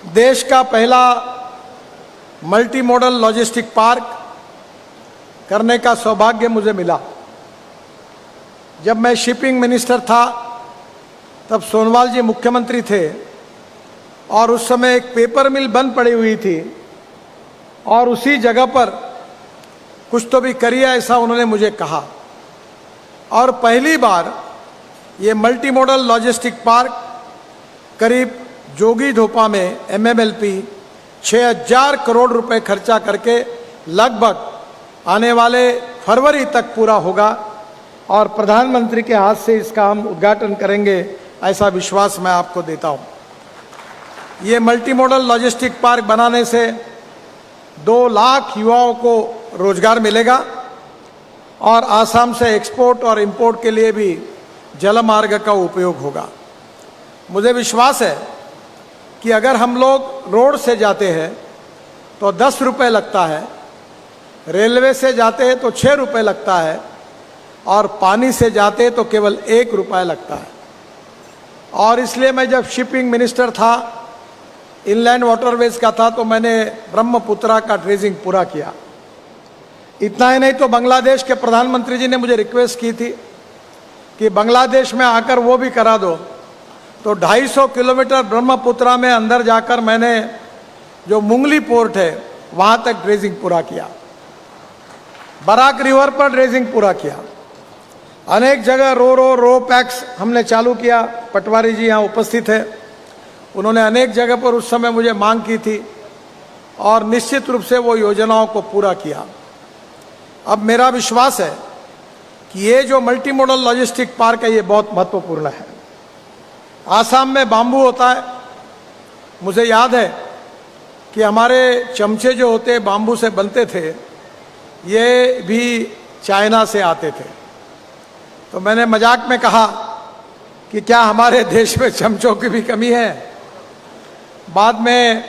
देश का पहला मल्टी मॉडल लॉजिस्टिक पार्क करने का सौभाग्य मुझे मिला। जब मैं शिपिंग मिनिस्टर था तब सोनोवाल जी मुख्यमंत्री थे और उस समय एक पेपर मिल बंद पड़ी हुई थी और उसी जगह पर कुछ तो भी करिए ऐसा उन्होंने मुझे कहा। और पहली बार ये मल्टी मॉडल लॉजिस्टिक पार्क करीब जोगीघोपा में MMLP 6000 करोड़ रुपए खर्चा करके लगभग आने वाले फरवरी तक पूरा होगा और प्रधानमंत्री के हाथ से इसका हम उद्घाटन करेंगे, ऐसा विश्वास मैं आपको देता हूं। ये मल्टी मॉडल लॉजिस्टिक पार्क बनाने से 2 लाख युवाओं को रोजगार मिलेगा और आसाम से एक्सपोर्ट और इंपोर्ट के लिए भी जलमार्ग का उपयोग होगा। मुझे विश्वास है कि अगर हम लोग रोड से जाते हैं तो 10 रुपये लगता है, रेलवे से जाते हैं तो 6 रुपये लगता है और पानी से जाते हैं तो केवल 1 रुपया लगता है। और इसलिए मैं जब शिपिंग मिनिस्टर था, इनलैंड वाटरवेज का था, तो मैंने ब्रह्मपुत्रा का ड्रेजिंग पूरा किया। इतना ही नहीं तो बांग्लादेश के प्रधानमंत्री जी ने मुझे रिक्वेस्ट की थी कि बांग्लादेश में आकर वो भी करा दो, तो 250 किलोमीटर ब्रह्मपुत्रा में अंदर जाकर मैंने जो मुंगली पोर्ट है वहां तक ड्रेजिंग पूरा किया। बराक रिवर पर ड्रेजिंग पूरा किया। अनेक जगह रो पैक्स हमने चालू किया। पटवारी जी यहाँ उपस्थित है, उन्होंने अनेक जगह पर उस समय मुझे मांग की थी और निश्चित रूप से वो योजनाओं को पूरा किया। अब मेरा विश्वास है कि ये जो मल्टी मॉडल लॉजिस्टिक पार्क है ये बहुत महत्वपूर्ण है। आसाम में बाम्बू होता है। मुझे याद है कि हमारे चमचे जो होते बाम्बू से बनते थे, ये भी चाइना से आते थे। तो मैंने मजाक में कहा कि क्या हमारे देश में चमचों की भी कमी है। बाद में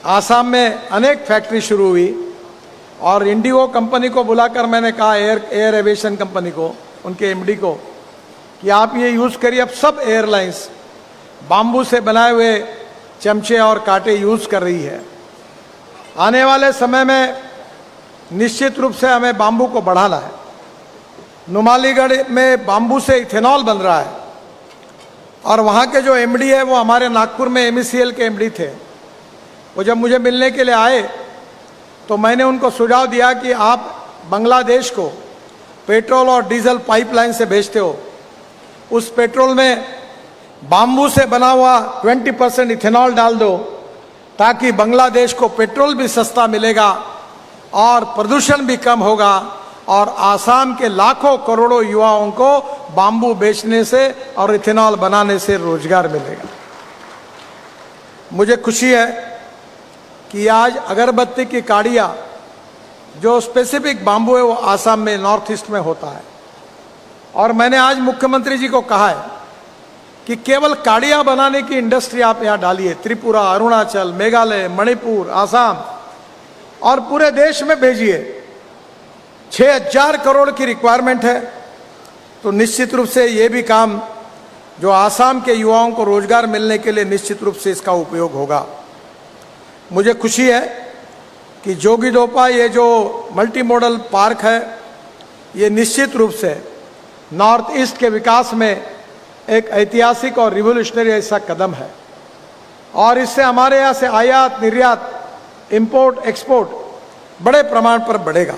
आसाम में अनेक फैक्ट्री शुरू हुई और इंडिगो कंपनी को बुलाकर मैंने कहा, एयर एविएशन कंपनी को, उनके MD को, कि आप ये यूज़ करिए। अब सब एयरलाइंस बाम्बू से बनाए हुए चमचे और कांटे यूज़ कर रही है। आने वाले समय में निश्चित रूप से हमें बाम्बू को बढ़ाना है। नुमालीगढ़ में बाम्बू से इथेनॉल बन रहा है और वहाँ के जो MD है वो हमारे नागपुर में MECL के MD थे। वो जब मुझे मिलने के लिए आए तो मैंने उनको सुझाव दिया कि आप बांग्लादेश को पेट्रोल और डीजल पाइपलाइन से भेजते हो, उस पेट्रोल में बाम्बू से बना हुआ 20% इथेनॉल डाल दो ताकि बांग्लादेश को पेट्रोल भी सस्ता मिलेगा और प्रदूषण भी कम होगा और आसाम के लाखों करोड़ों युवाओं को बाम्बू बेचने से और इथेनॉल बनाने से रोजगार मिलेगा। मुझे खुशी है कि आज अगरबत्ती की काड़ियाँ जो स्पेसिफिक बाम्बू है वो आसाम में नॉर्थ ईस्ट में होता है। और मैंने आज मुख्यमंत्री जी को कहा है कि केवल काड़ियाँ बनाने की इंडस्ट्री आप यहाँ डालिए, त्रिपुरा, अरुणाचल, मेघालय, मणिपुर, आसाम और पूरे देश में भेजिए। 6000 करोड़ की रिक्वायरमेंट है, तो निश्चित रूप से ये भी काम जो आसाम के युवाओं को रोजगार मिलने के लिए निश्चित रूप से इसका उपयोग होगा। मुझे खुशी है कि जोगीघोपा ये जो मल्टी मॉडल पार्क है ये निश्चित रूप से नॉर्थ ईस्ट के विकास में एक ऐतिहासिक और रिवोल्यूशनरी ऐसा कदम है और इससे हमारे यहाँ से आयात निर्यात, इंपोर्ट एक्सपोर्ट बड़े प्रमाण पर बढ़ेगा।